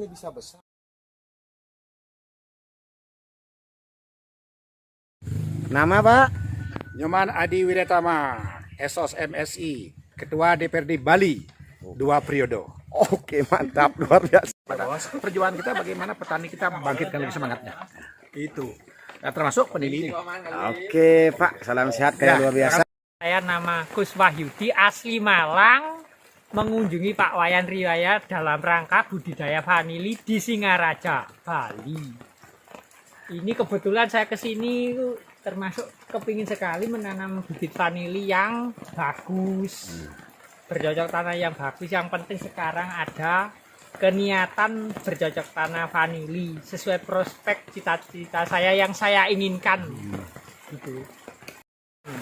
ini bisa besar. Nama Pak? Nyoman Adi Wiratama, Esos MSI, Ketua DPRD Bali, 2 periode. Oke, mantap, luar biasa. Pada perjuangan kita bagaimana petani kita bangkitkan lagi semangatnya. Itu. Nah, termasuk peneliti. Oke, Pak, salam sehat kayak luar biasa. Saya nama Gus Wahyudi, asli Malang, mengunjungi Pak Wayan Riwaya dalam rangka budidaya vanili di Singaraja, Bali. Ini kebetulan saya kesini termasuk kepingin sekali menanam bibit vanili yang bagus, bercocok tanah yang bagus. Yang penting sekarang ada keniatan bercocok tanah vanili sesuai prospek cita-cita saya yang saya inginkan. Gitu.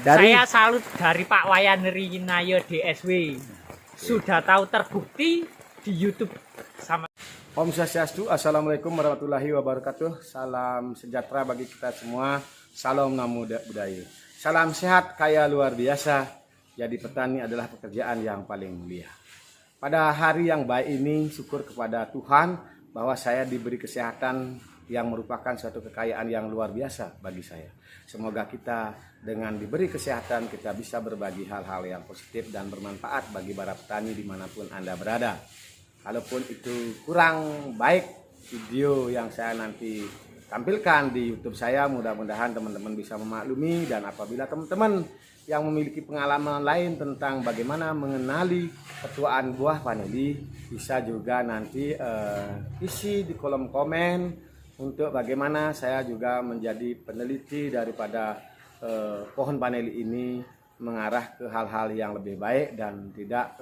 Saya salut dari Pak Wayan Riwaya DSW, sudah tahu terbukti di YouTube sama. Om Swastiastu, Assalamualaikum warahmatullahi wabarakatuh. Salam sejahtera bagi kita semua. Salam namo budaya. Salam sehat kaya luar biasa. Jadi petani adalah pekerjaan yang paling mulia. Pada hari yang baik ini, syukur kepada Tuhan bahwa saya diberi kesehatan yang merupakan suatu kekayaan yang luar biasa bagi saya. Semoga kita dengan diberi kesehatan kita bisa berbagi hal-hal yang positif dan bermanfaat bagi para petani dimanapun Anda berada. Kalaupun itu kurang baik video yang saya nanti tampilkan di YouTube saya, mudah-mudahan teman-teman bisa memaklumi. Dan apabila teman-teman yang memiliki pengalaman lain tentang bagaimana mengenali ketuaan buah vanili, bisa juga nanti isi di kolom komen untuk bagaimana saya juga menjadi peneliti daripada pohon vanili ini mengarah ke hal-hal yang lebih baik dan tidak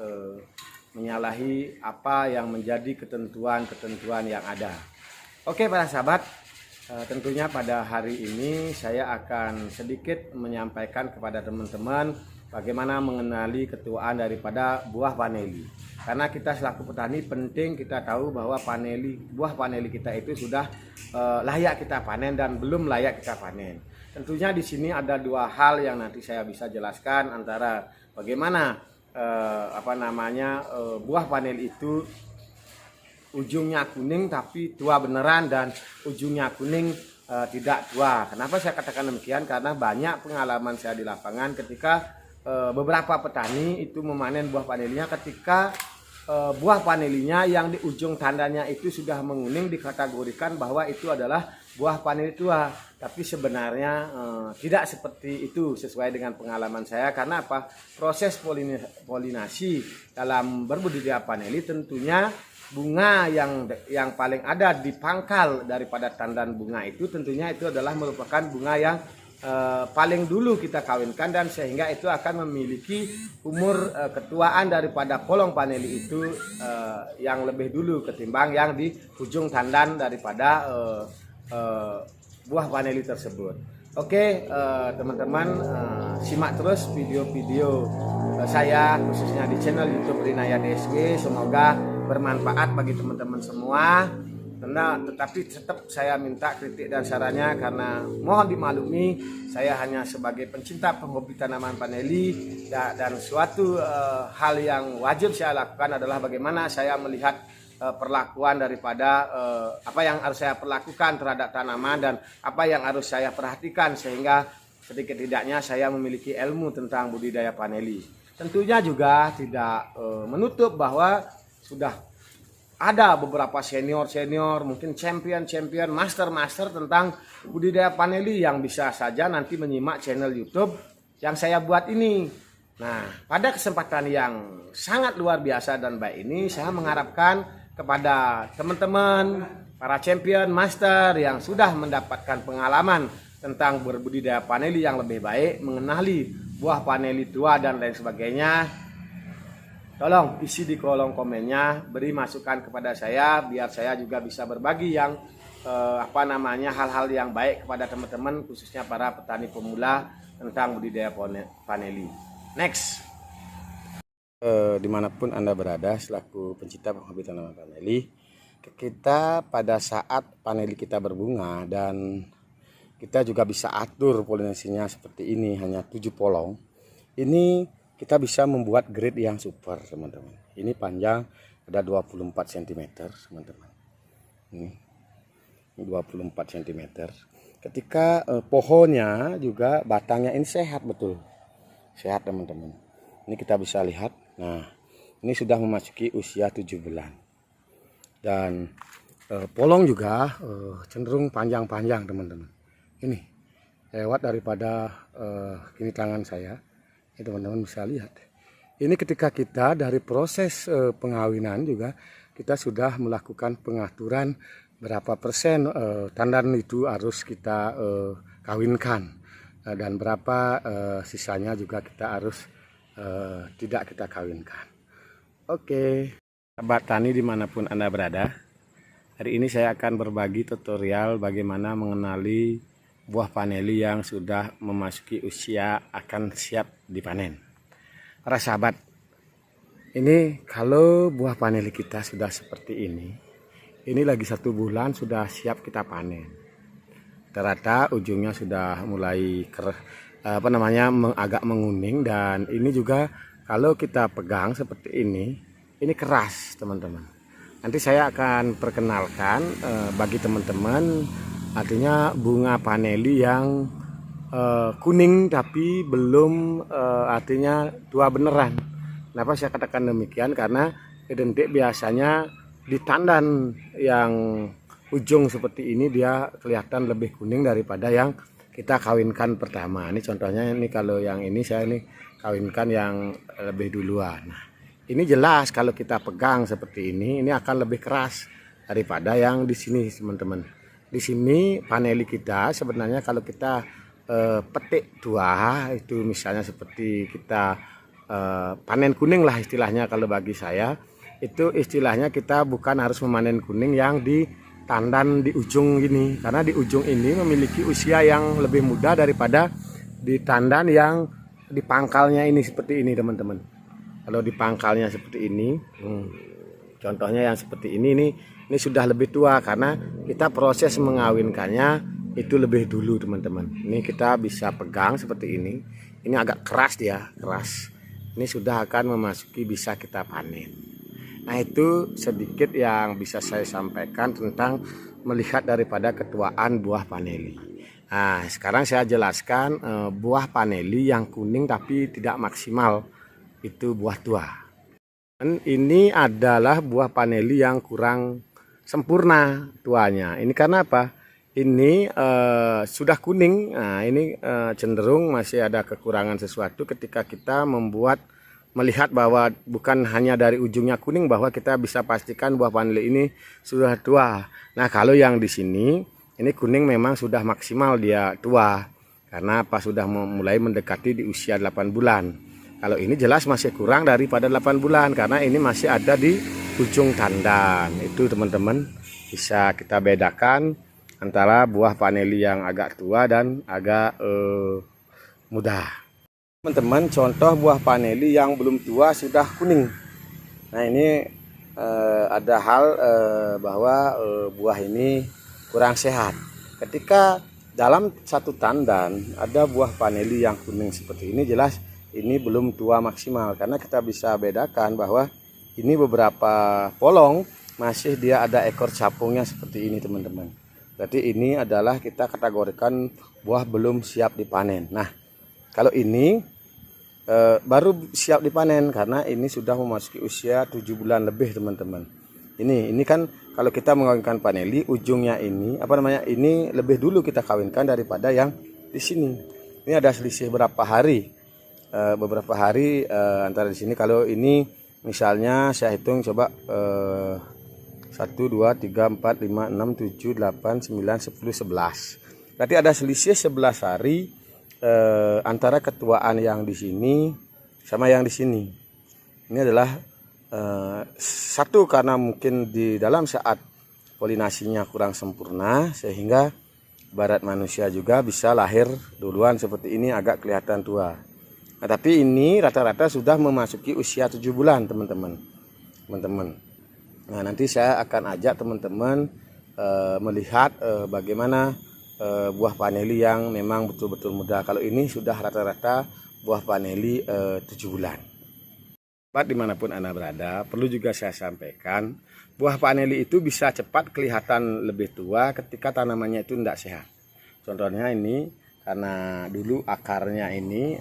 menyalahi apa yang menjadi ketentuan-ketentuan yang ada. Oke para sahabat, tentunya pada hari ini saya akan sedikit menyampaikan kepada teman-teman bagaimana mengenali ketuaan daripada buah vanili. Karena kita selaku petani penting kita tahu bahwa buah vanili kita itu sudah layak kita panen dan belum layak kita panen. Tentunya di sini ada dua hal yang nanti saya bisa jelaskan, antara bagaimana buah vanili itu ujungnya kuning tapi tua beneran dan ujungnya kuning tidak tua. Kenapa saya katakan demikian? Karena banyak pengalaman saya di lapangan ketika beberapa petani itu memanen buah vanilinya, ketika buah vanilinya yang di ujung tandanya itu sudah menguning dikategorikan bahwa itu adalah buah vanili tua. Tapi sebenarnya tidak seperti itu sesuai dengan pengalaman saya. Karena apa? Proses polinasi dalam berbudidaya vanili tentunya bunga yang paling ada di pangkal daripada tandan bunga itu tentunya itu adalah merupakan bunga yang paling dulu kita kawinkan, dan sehingga itu akan memiliki umur ketuaan daripada polong vanili itu yang lebih dulu ketimbang yang di ujung tandan daripada buah vanili tersebut. Oke teman-teman, simak terus video-video saya khususnya di channel YouTube Rinaya DSW. Semoga bermanfaat bagi teman-teman semua. Tetapi tetap saya minta kritik dan sarannya, karena mohon dimaklumi saya hanya sebagai pencinta penghobi tanaman vanili, dan suatu hal yang wajib saya lakukan adalah bagaimana saya melihat perlakuan daripada apa yang harus saya perlakukan terhadap tanaman dan apa yang harus saya perhatikan, sehingga sedikit tidaknya saya memiliki ilmu tentang budidaya vanili. Tentunya juga tidak menutup bahwa sudah ada beberapa senior, mungkin champion, master tentang budidaya vanili yang bisa saja nanti menyimak channel YouTube yang saya buat ini. Nah, pada kesempatan yang sangat luar biasa dan baik ini, saya mengharapkan kepada teman-teman, para champion, master yang sudah mendapatkan pengalaman tentang berbudidaya vanili yang lebih baik, mengenali buah vanili tua dan lain sebagainya, tolong isi di kolom komennya, beri masukan kepada saya biar saya juga bisa berbagi yang hal-hal yang baik kepada teman-teman, khususnya para petani pemula tentang budidaya vanili. Next. Dimanapun Anda berada selaku pencinta penghobi tanaman vanili, kita pada saat vanili kita berbunga dan kita juga bisa atur polinasinya seperti ini, hanya 7 polong. Ini kita bisa membuat grade yang super teman-teman. Ini panjang ada 24 cm teman-teman. Ini 24 cm. Ketika pohonnya juga batangnya ini sehat betul. Sehat teman-teman. Ini kita bisa lihat. Nah, ini sudah memasuki usia 7 bulan. Dan polong juga cenderung panjang-panjang teman-teman. Ini lewat daripada kini tangan saya. Ini teman-teman bisa lihat. Ini ketika kita dari proses pengawinan juga kita sudah melakukan pengaturan berapa persen tandan itu harus kita kawinkan dan berapa sisanya juga kita harus tidak kita kawinkan. Oke, sahabat tani dimanapun Anda berada, hari ini saya akan berbagi tutorial bagaimana mengenali buah paneli yang sudah memasuki usia akan siap dipanen. Para sahabat, ini kalau buah paneli kita sudah seperti ini lagi 1 bulan sudah siap kita panen. Rata-rata ujungnya sudah mulai agak menguning, dan ini juga kalau kita pegang seperti ini keras teman-teman. Nanti saya akan perkenalkan bagi teman-teman, artinya bunga paneli yang kuning tapi belum artinya tua beneran. Kenapa saya katakan demikian? Karena identik biasanya di tandan yang ujung seperti ini dia kelihatan lebih kuning daripada yang kita kawinkan pertama. Ini contohnya, ini kalau yang ini saya ini kawinkan yang lebih duluan. Nah, ini jelas kalau kita pegang seperti ini akan lebih keras daripada yang di sini teman-teman. Di sini paneli kita sebenarnya kalau kita petik tua itu misalnya seperti kita panen kuning lah istilahnya, kalau bagi saya itu istilahnya kita bukan harus memanen kuning yang di tandan di ujung ini, karena di ujung ini memiliki usia yang lebih muda daripada di tandan yang di pangkalnya ini seperti ini teman-teman. Kalau di pangkalnya seperti ini, contohnya yang seperti ini sudah lebih tua karena kita proses mengawinkannya itu lebih dulu teman-teman. Ini kita bisa pegang seperti ini agak keras dia, keras. Ini sudah akan memasuki bisa kita panen. Nah, itu sedikit yang bisa saya sampaikan tentang melihat daripada ketuaan buah paneli. Nah, sekarang saya jelaskan buah paneli yang kuning tapi tidak maksimal, itu buah tua. Dan ini adalah buah paneli yang kurang sempurna tuanya. Ini karena apa? Ini sudah kuning. Nah, ini cenderung masih ada kekurangan sesuatu ketika kita melihat bahwa bukan hanya dari ujungnya kuning, bahwa kita bisa pastikan buah paneli ini sudah tua. Nah, kalau yang di sini ini kuning memang sudah maksimal dia tua. Karena apa? Sudah mulai mendekati di usia 8 bulan. Kalau ini jelas masih kurang daripada 8 bulan karena ini masih ada di ujung tandan. Itu teman-teman bisa kita bedakan antara buah paneli yang agak tua dan agak muda. Teman-teman, contoh buah paneli yang belum tua sudah kuning. Nah, ini ada hal bahwa buah ini kurang sehat. Ketika dalam satu tandan ada buah paneli yang kuning seperti ini, jelas ini belum tua maksimal karena kita bisa bedakan bahwa ini beberapa polong masih dia ada ekor capungnya seperti ini teman-teman. Berarti ini adalah kita kategorikan buah belum siap dipanen. Nah, kalau ini baru siap dipanen karena ini sudah memasuki usia 7 bulan lebih teman-teman. Ini kan kalau kita mengawinkan paneli ujungnya ini ini lebih dulu kita kawinkan daripada yang di sini. Ini ada selisih beberapa hari antara di sini. Kalau ini misalnya saya hitung coba 1, 2, 3, 4, 5, 6, 7, 8, 9, 10, 11. Berarti ada selisih 11 hari antara ketuaan yang di sini sama yang di sini. Ini adalah satu karena mungkin di dalam saat polinasinya kurang sempurna sehingga barat manusia juga bisa lahir duluan seperti ini agak kelihatan tua. Nah, tapi ini rata-rata sudah memasuki usia 7 bulan teman-teman. Nah, nanti saya akan ajak teman-teman melihat bagaimana buah paneli yang memang betul-betul muda. Kalau ini sudah rata-rata buah paneli 7 bulan. Dimanapun Anda berada, perlu juga saya sampaikan, buah vanili itu bisa cepat kelihatan lebih tua ketika tanamannya itu tidak sehat. Contohnya ini, karena dulu akarnya ini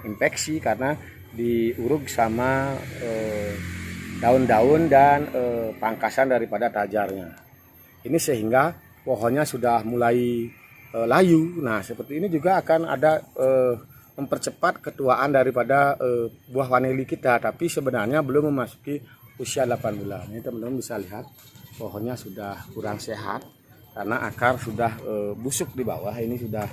infeksi karena diuruk sama daun-daun dan pangkasan daripada tajarnya. Ini sehingga pohonnya sudah mulai layu. Nah, seperti ini juga akan ada mempercepat ketuaan daripada buah vanili kita, tapi sebenarnya belum memasuki usia 8 bulan. Ini teman-teman bisa lihat pohonnya sudah kurang sehat karena akar sudah busuk di bawah. Ini sudah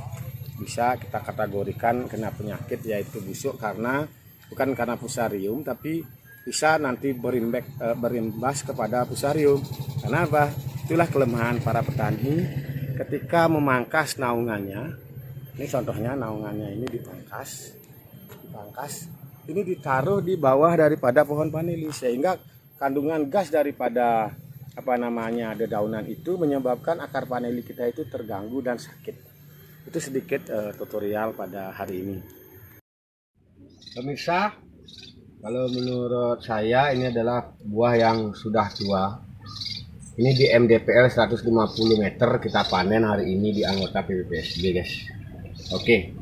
bisa kita kategorikan kena penyakit, yaitu busuk bukan karena fusarium, tapi bisa nanti berimbas kepada fusarium. Karena apa? Itulah kelemahan para petani ketika memangkas naungannya. Ini contohnya naungannya ini dipangkas, ini ditaruh di bawah daripada pohon vanili, sehingga kandungan gas daripada dedaunan itu menyebabkan akar vanili kita itu terganggu dan sakit. Itu sedikit tutorial pada hari ini. Pemirsa, kalau menurut saya ini adalah buah yang sudah tua. Ini di MDPL 150 meter kita panen hari ini di anggota PPPSB, guys. Oke.